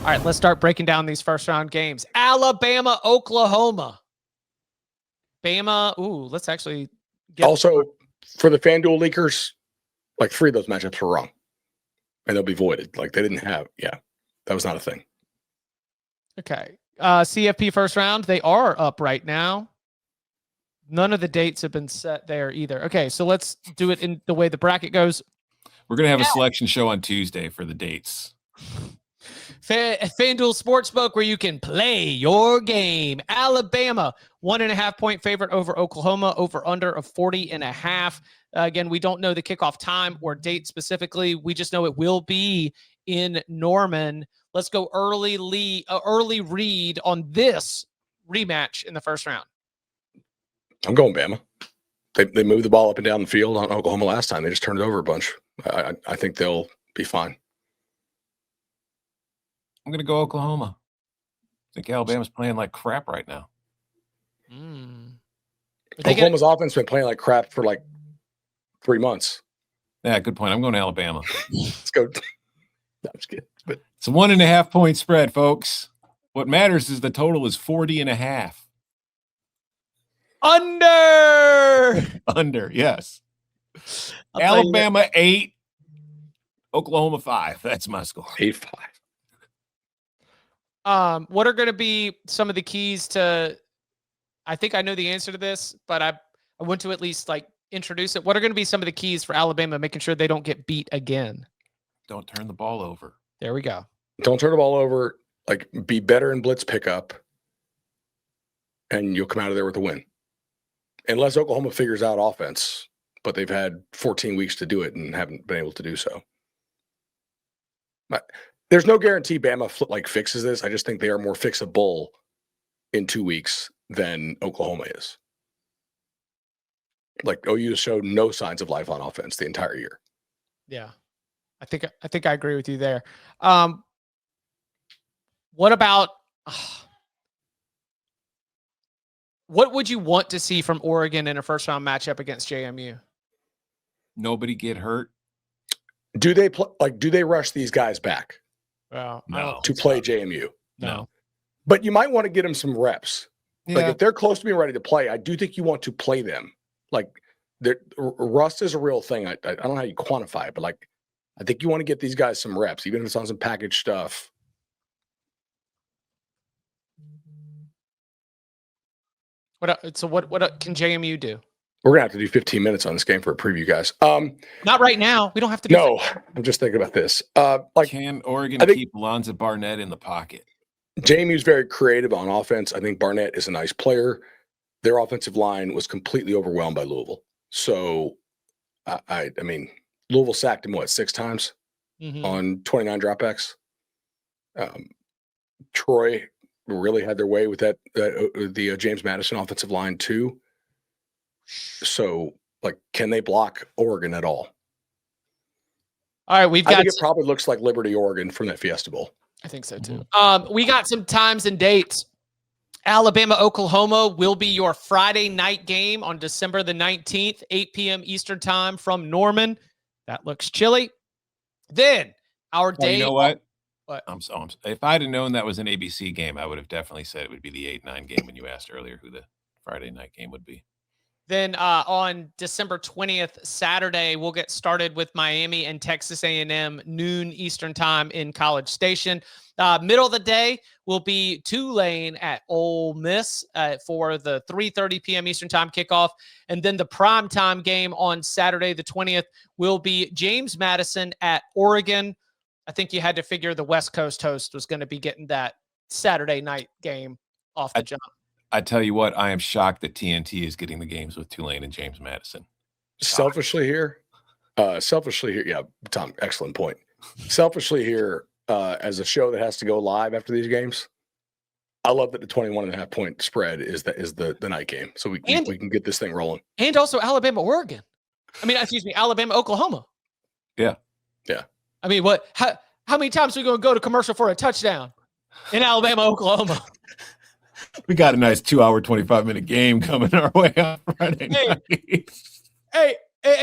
All right, let's start breaking down these first round games. Alabama, Oklahoma. Bama. Ooh, let's actually get. Also, for the FanDuel leakers, like 3 of those matchups were wrong. And they'll be voided. Like they didn't have. Yeah, that was not a thing. Okay. CFP first round. They are up right now. None of the dates have been set there either. Okay, so let's do it in the way the bracket goes. We're going to have a selection show on Tuesday for the dates. FanDuel Sportsbook, where you can play your game. Alabama, 1.5 point favorite over Oklahoma, over under of 40.5. Again, we don't know the kickoff time or date specifically. We just know it will be in Norman. Let's go early read on this rematch in the first round. I'm going Bama. They moved the ball up and down the field on Oklahoma last time. They just turned it over a bunch. I think they'll be fine. I'm going to go Oklahoma. I think Alabama's playing like crap right now. Oklahoma's offense been playing like crap for like 3 months. Yeah, good point. I'm going to Alabama. Let's go. No, I'm just kidding. But it's a 1.5 point spread, folks. What matters is the total is 40.5. Under, yes. Alabama 8, Oklahoma 5. That's my score. 8-5. What are going to be some of the keys to? I think I know the answer to this, but I want to at least like introduce it. What are going to be some of the keys for Alabama making sure they don't get beat again? Don't turn the ball over. There we go. Don't turn the ball over. Like, be better in blitz pickup, and you'll come out of there with a win. Unless Oklahoma figures out offense, but they've had 14 weeks to do it and haven't been able to do so. But there's no guarantee Bama fixes this. I just think they are more fixable in 2 weeks than Oklahoma is. Like, OU showed no signs of life on offense the entire year. Yeah, I think I agree with you there. What about what would you want to see from Oregon in a first round matchup against JMU? Nobody get hurt. Do they do they rush these guys back? Well, no. To play JMU? No. But you might want to get them some reps. Yeah. Like, if they're close to being ready to play, I do think you want to play them. Like, rust is a real thing. I don't know how you quantify it, but like, I think you want to get these guys some reps, even if it's on some package stuff. What can JMU do? We're gonna have to do 15 minutes on this game for a preview, guys. Not right now. We don't have to. No, I'm just thinking about this. Can Oregon keep Alonzo Barnett in the pocket? JMU's very creative on offense. I think Barnett is a nice player. Their offensive line was completely overwhelmed by Louisville. So, I mean, Louisville sacked him 6 times on 29 dropbacks. Troy really had their way with the James Madison offensive line too. So, like, can they block Oregon at all? All right, I think it probably looks like Liberty, Oregon from that Fiesta Bowl. I think so too. We got some times and dates. Alabama, Oklahoma will be your Friday night game on December the 19th, 8 p.m. Eastern time from Norman. That looks chilly. Then our day. You know what? What? If I'd have known that was an ABC game, I would have definitely said it would be the 8-9 game when you asked earlier who the Friday night game would be. Then on December 20th, Saturday, we'll get started with Miami and Texas A&M, noon Eastern time in College Station. Middle of the day will be Tulane at Ole Miss for the 3:30 p.m. Eastern time kickoff. And then the primetime game on Saturday, the 20th, will be James Madison at Oregon. I think you had to figure the West Coast host was going to be getting that Saturday night game off the jump. I tell you what, I am shocked that TNT is getting the games with Tulane and James Madison. Selfishly here, yeah, Tom, excellent point. Selfishly here, as a show that has to go live after these games, I love that the 21.5 point spread is the night game, so we can get this thing rolling. And also Alabama, Oregon. Alabama, Oklahoma. Yeah. I mean, how many times are we going to go to commercial for a touchdown in Alabama, Oklahoma? We got a nice 2-hour, 25-minute game coming our way on Friday night. Hey,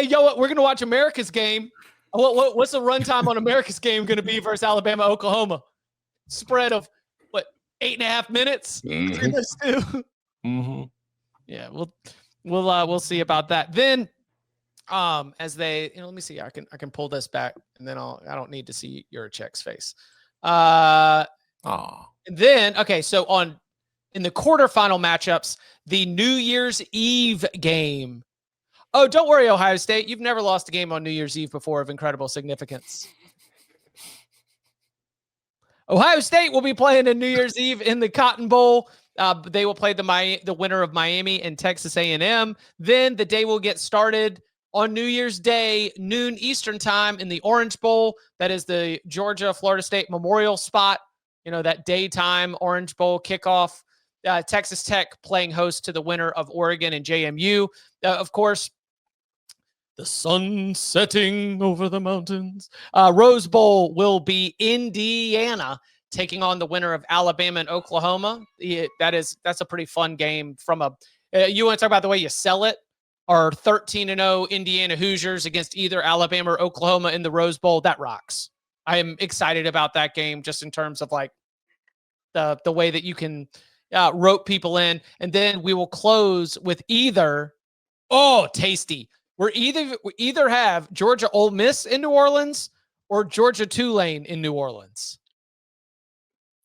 yo, what? We're going to watch America's game. What's the runtime on America's game going to be versus Alabama, Oklahoma? spread of what, 8.5 minutes between those two. Yeah, we'll see about that. Then as they, let me see, I can pull this back and then I don't need to see your Check's face. And then okay, so in the quarterfinal matchups, the New Year's Eve game. Oh, don't worry, Ohio State. You've never lost a game on New Year's Eve before of incredible significance. Ohio State will be playing in New Year's Eve in the Cotton Bowl. They will play the winner of Miami and Texas A&M. Then the day will get started on New Year's Day, noon Eastern time in the Orange Bowl. That is the Georgia-Florida State Memorial spot. That daytime Orange Bowl kickoff. Texas Tech playing host to the winner of Oregon and JMU. Of course, the sun setting over the mountains. Rose Bowl will be Indiana taking on the winner of Alabama and Oklahoma. That's a pretty fun game. You want to talk about the way you sell it? Our 13-0 Indiana Hoosiers against either Alabama or Oklahoma in the Rose Bowl. That rocks. I am excited about that game just in terms of like the way that you can rope people in. And then we will close with tasty. We either have Georgia-Ole Miss in New Orleans or Georgia-Tulane in New Orleans.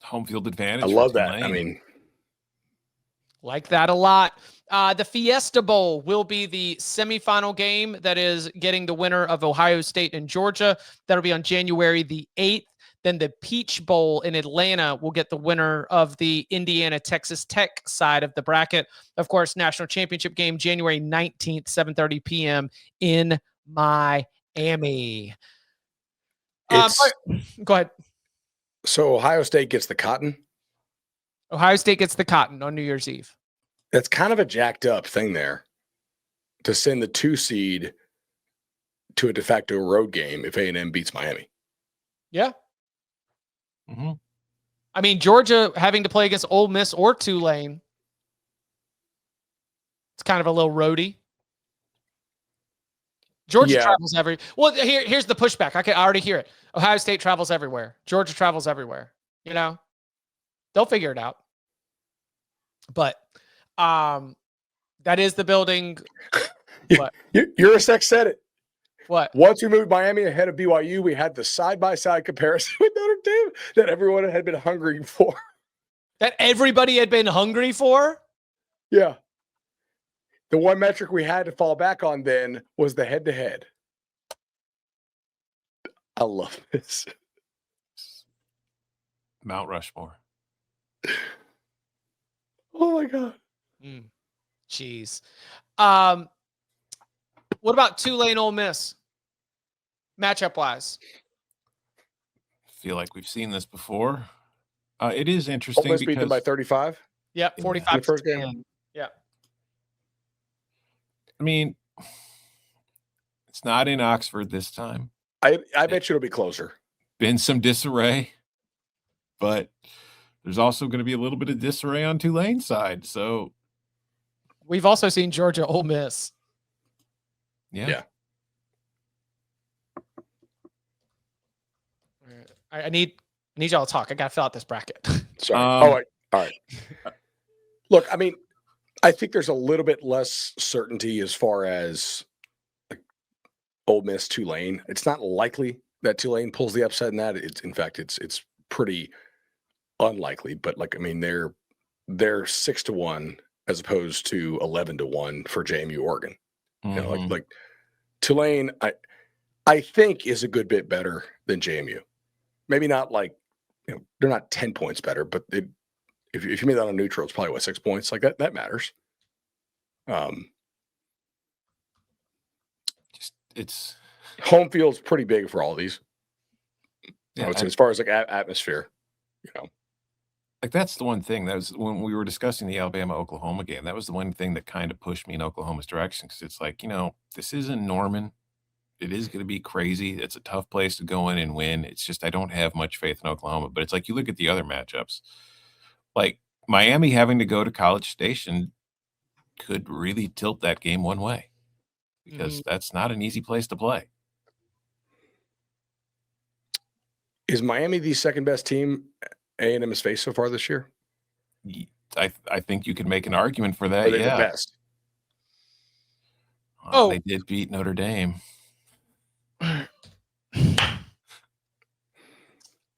Home field advantage. I love that. I mean, like that a lot. The Fiesta Bowl will be the semifinal game that is getting the winner of Ohio State and Georgia. That'll be on January the 8th. Then the Peach Bowl in Atlanta will get the winner of the Indiana-Texas Tech side of the bracket. Of course, national championship game, January 19th, 7:30 p.m. in Miami. Go ahead. So Ohio State gets the Cotton? Ohio State gets the Cotton on New Year's Eve. That's kind of a jacked up thing there to send the 2 seed to a de facto road game if A&M beats Miami. Yeah. I mean, Georgia having to play against Ole Miss or Tulane. It's kind of a little roadie. Georgia travels well, here's the pushback. I already hear it. Ohio State travels everywhere. Georgia travels everywhere. They'll figure it out. But that is the building. Urasek said it. What? Once we moved Miami ahead of BYU, we had the side-by-side comparison with Notre Dame that everyone had been hungry for. That everybody had been hungry for? Yeah. The one metric we had to fall back on then was the head-to-head. I love this. Mount Rushmore. Oh, my God. Jeez. What about Tulane-Ole Miss? Matchup-wise. Feel like we've seen this before. It is interesting. Ole Miss beat them by 35? Yeah, 45 in the first game. Yeah. I mean, it's not in Oxford this time. I bet you it'll be closer. Been some disarray, but there's also going to be a little bit of disarray on Tulane's side. So we've also seen Georgia-Ole Miss. Yeah. I need y'all to talk. I got to fill out this bracket. Sorry. All right. Look, I mean, I think there's a little bit less certainty as far as Ole Miss Tulane. It's not likely that Tulane pulls the upset in that. It's pretty unlikely. But they're 6-1 as opposed to 11-1 for JMU-Oregon. Like Tulane, I think is a good bit better than JMU. Maybe not they're not 10 points better, but if you made that on neutral, it's probably 6 points. Like that matters. It's home field's pretty big for all these. Yeah, as far as atmosphere, that's the one thing that was when we were discussing the Alabama-Oklahoma game. That was the one thing that kind of pushed me in Oklahoma's direction because it's this isn't Norman. It is going to be crazy. It's a tough place to go in and win. It's just I don't have much faith in Oklahoma. But it's you look at the other matchups, like Miami having to go to College Station could really tilt that game one way because that's not an easy place to play. Is Miami the second best team A&M has faced so far this year? I think you could make an argument for that. Are they Yeah. the best? They did beat Notre Dame.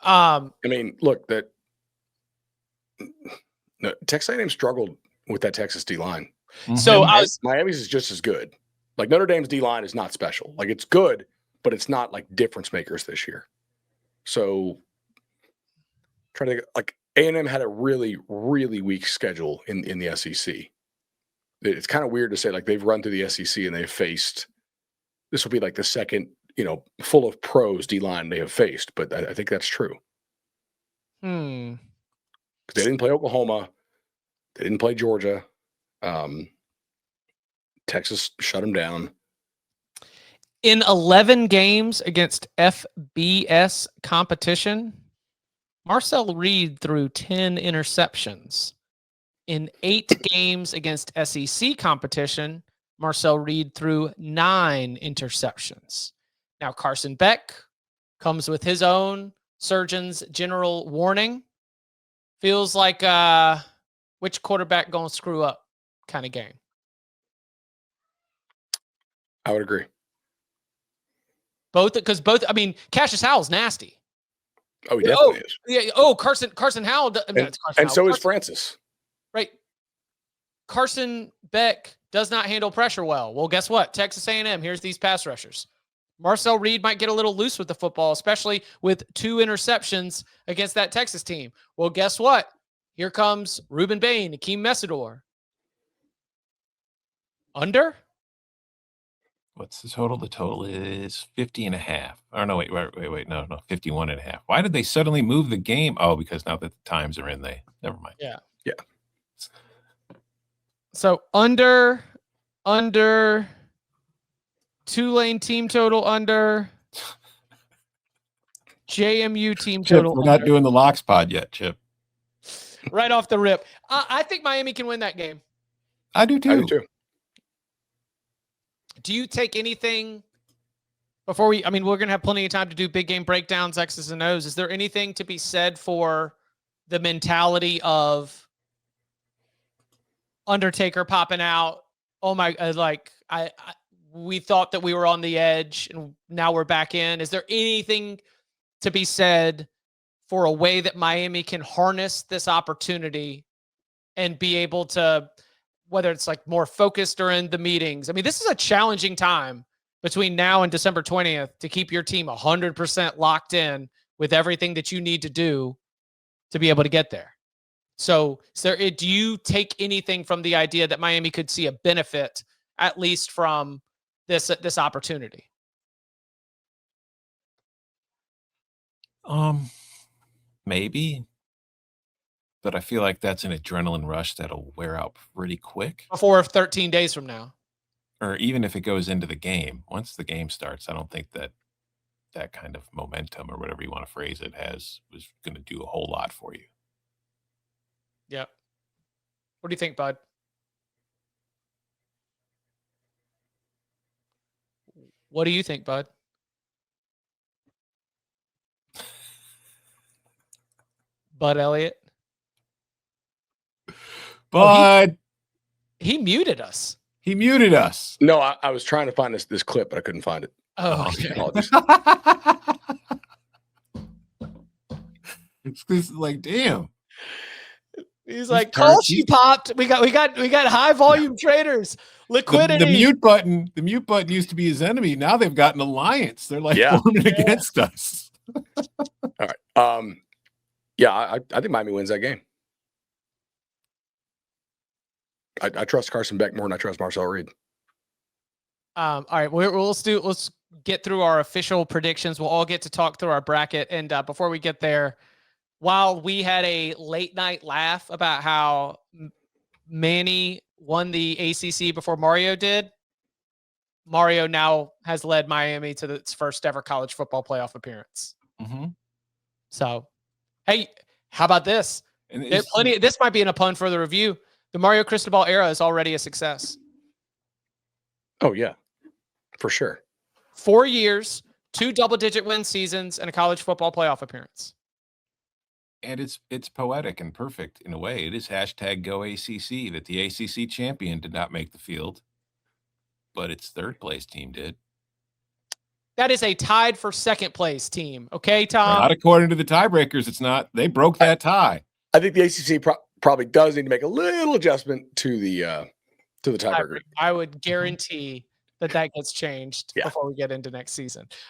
I mean, look, Texas A&M struggled with that Texas D line. So Miami's is just as good. Like Notre Dame's D line is not special. Like it's good, but it's not like difference makers this year. So trying to like A&M had a really, really weak schedule in the SEC. It's kind of weird to say like they've run through the SEC and they've faced. This will be like the second, full of pros D line they have faced, but I think that's true. Because they didn't play Oklahoma, they didn't play Georgia. Texas shut them down. In 11 games against FBS competition, Marcel Reed threw 10 interceptions. In 8 games against SEC competition, Marcel Reed threw 9 interceptions. Now, Carson Beck comes with his own Surgeon's General warning. Feels like which quarterback going to screw up kind of game. I would agree. Because I mean, Cassius Howell's nasty. Oh, he definitely is. Yeah. Oh, Carson Howell. So is Francis. Right. Carson Beck does not handle pressure well. Well, guess what? Texas A&M, here's these pass rushers. Marcel Reed might get a little loose with the football, especially with 2 interceptions against that Texas team. Well, guess what? Here comes Ruben Bain, Akeem Messidor. Under? What's the total? The total is 50.5. Oh, no, wait. No, 51.5. Why did they suddenly move the game? Oh, because now that the times are in, never mind. Yeah. Yeah. So under Tulane team total under JMU team Chip, total. we're not doing the locks pod yet, Chip. Right off the rip. I think Miami can win that game. I do too. Do you take anything before we're going to have plenty of time to do big game breakdowns, X's and O's. Is there anything to be said for the mentality of Undertaker popping out? Oh my, we thought that we were on the edge and now we're back in. Is there anything to be said for a way that Miami can harness this opportunity and be able to, whether it's like more focused during the meetings? I mean, this is a challenging time between now and December 20th to keep your team 100% locked in with everything that you need to do to be able to get there. So, do you take anything from the idea that Miami could see a benefit, at least from this opportunity? Maybe. But I feel like that's an adrenaline rush that'll wear out pretty quick. Before 13 days from now. Or even if it goes into the game. Once the game starts, I don't think that kind of momentum, or whatever you want to phrase it, was going to do a whole lot for you. Yep. What do you think, Bud? What do you think, Bud? Bud Elliott? Bud! He muted us. He muted us. No, I was trying to find this clip, but I couldn't find it. Oh, okay. It's like, damn. He's like, Colchi popped. We got high volume traders. Liquidity. The mute button used to be his enemy. Now they've got an alliance. They're like forming against us. All right. Yeah, I think Miami wins that game. I trust Carson Beck more than I trust Marcel Reed. All right, let's get through our official predictions. We'll all get to talk through our bracket. And before we get there, while we had a late night laugh about how Manny won the ACC before Mario did, Mario now has led Miami to its first ever college football playoff appearance. Mm-hmm. So, hey, how about this? This might be in a pun for the review. The Mario Cristobal era is already a success. Oh, yeah, for sure. 4 years, 2 double-digit win seasons, and a college football playoff appearance. And it's poetic and perfect in a way. It is hashtag Go ACC that the ACC champion did not make the field, but its third place team did. That is a tied for second place team. Okay, Tom? Not according to the tiebreakers. It's not. They broke that tie. I think the ACC probably does need to make a little adjustment to the tiebreaker. I would guarantee that gets changed before we get into next season.